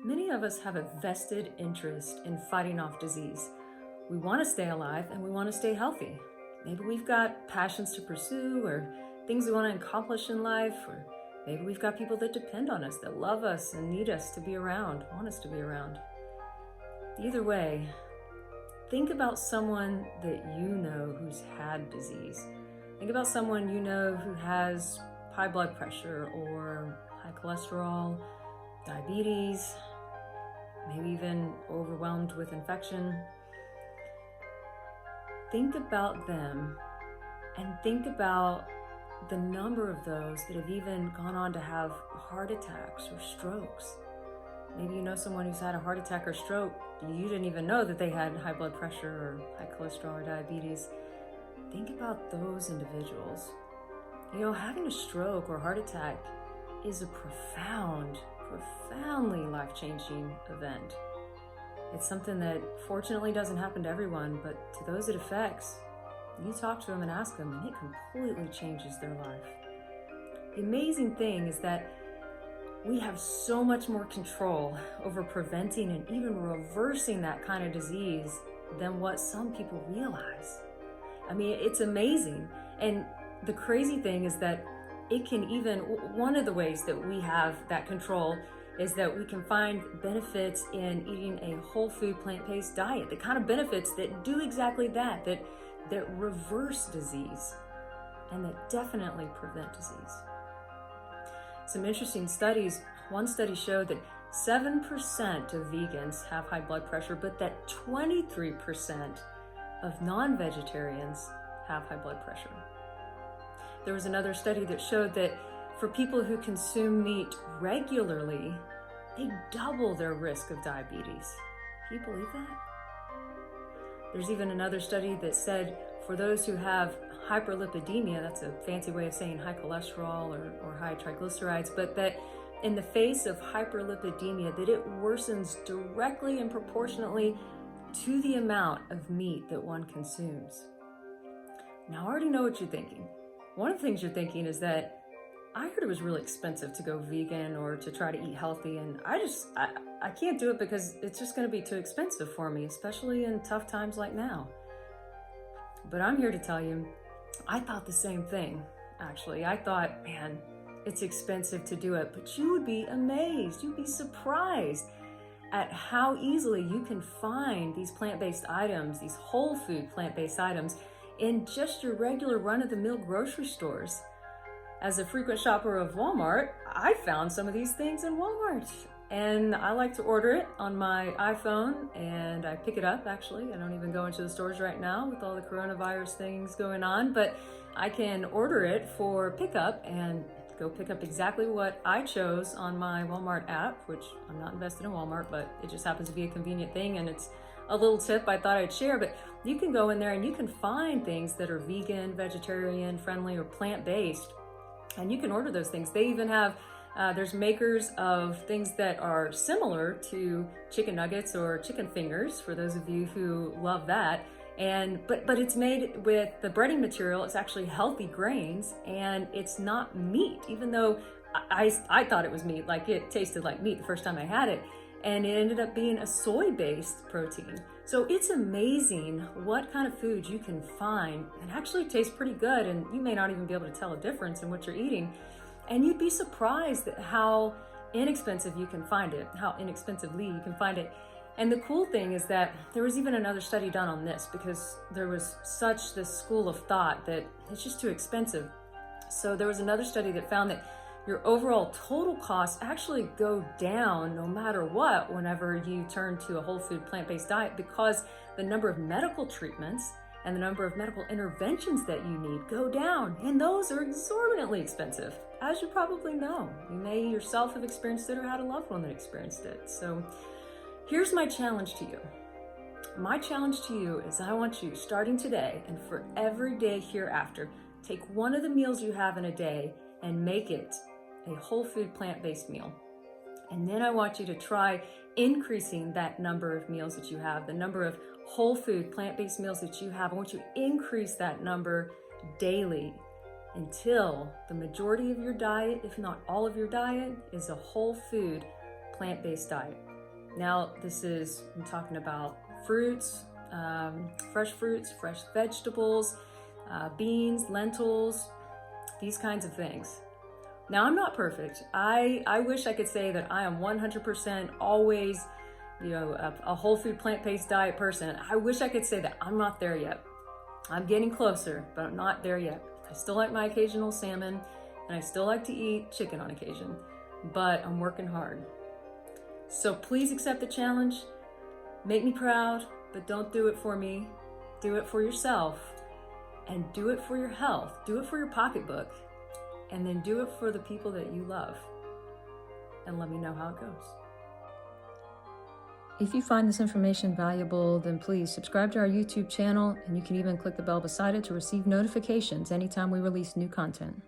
Many of us have a vested interest in fighting off disease. We want to stay alive and we want to stay healthy. Maybe we've got passions to pursue or things we want to accomplish in life, or maybe we've got people that depend on us, that love us and need us to be around, want us to be around. Either way, think about someone that you know who's had disease. Think about someone you know who has high blood pressure or high cholesterol, diabetes, maybe even overwhelmed with infection. Think about them and think about the number of those that have even gone on to have heart attacks or strokes. Maybe you know someone who's had a heart attack or stroke. You didn't even know that they had high blood pressure or high cholesterol or diabetes. Think about those individuals. You know, having a stroke or heart attack is a profoundly life-changing event. It's something that fortunately doesn't happen to everyone, but to those it affects, you talk to them and ask them, and it completely changes their life. The amazing thing is that we have so much more control over preventing and even reversing that kind of disease than what some people realize. I mean, it's amazing. And the crazy thing is that it can even, one of the ways that we have that control is that we can find benefits in eating a whole food plant-based diet, the kind of benefits that do exactly that reverse disease and that definitely prevent disease. Some interesting studies. One study showed that 7% of vegans have high blood pressure, but that 23% of non-vegetarians have high blood pressure. There was another study that showed that for people who consume meat regularly, they double their risk of diabetes. Can you believe that? There's even another study that said for those who have hyperlipidemia, that's a fancy way of saying high cholesterol or high triglycerides, but that in the face of hyperlipidemia, that it worsens directly and proportionately to the amount of meat that one consumes. Now, I already know what you're thinking. One of the things you're thinking is that I heard it was really expensive to go vegan or to try to eat healthy, and I can't do it because it's just going to be too expensive for me, especially in tough times like now. But I'm here to tell you, I thought the same thing, actually. I thought, man, it's expensive to do it, but you would be amazed, you'd be surprised at how easily you can find these plant-based items, these whole food plant-based items, in just your regular run-of-the-mill grocery stores. As a frequent shopper of Walmart, I found some of these things in Walmart. And I like to order it on my iPhone, and I pick it up, actually. I don't even go into the stores right now with all the coronavirus things going on, but I can order it for pickup and go pick up exactly what I chose on my Walmart app, which I'm not invested in Walmart, but it just happens to be a convenient thing, and it's a little tip I thought I'd share. But you can go in there and you can find things that are vegan, vegetarian, friendly, or plant-based, and you can order those things. They even have there's makers of things that are similar to chicken nuggets or chicken fingers, for those of you who love that. But it's made with the breading material. It's actually healthy grains, and it's not meat, even though I thought it was meat. Like, it tasted like meat the first time I had it, and it ended up being a soy-based protein. So it's amazing what kind of foods you can find and actually taste pretty good, and you may not even be able to tell a difference in what you're eating. And you'd be surprised at how inexpensive you can find it, how inexpensively you can find it. And the cool thing is that there was even another study done on this, because there was such this school of thought that it's just too expensive. So there was another study that found that your overall total costs actually go down no matter what whenever you turn to a whole food plant-based diet, because the number of medical treatments and the number of medical interventions that you need go down, and those are exorbitantly expensive, as you probably know. You may yourself have experienced it or had a loved one that experienced it. So here's my challenge to you. My challenge to you is I want you, starting today and for every day hereafter, take one of the meals you have in a day and make it a whole food plant-based meal. And then I want you to try increasing that number of meals that you have, the number of whole food plant-based meals that you have. I want you to increase that number daily until the majority of your diet, if not all of your diet, is a whole food plant-based diet. Now, I'm talking about fruits, fresh vegetables, beans, lentils, these kinds of things. Now, I'm not perfect. I wish I could say that I am 100% always, a whole food plant-based diet person. I wish I could say that. I'm not there yet. I'm getting closer, but I'm not there yet. I still like my occasional salmon, and I still like to eat chicken on occasion, but I'm working hard. So please accept the challenge. Make me proud, but don't do it for me. Do it for yourself, and do it for your health. Do it for your pocketbook, and then do it for the people that you love. And let me know how it goes. If you find this information valuable, then please subscribe to our YouTube channel, and you can even click the bell beside it to receive notifications anytime we release new content.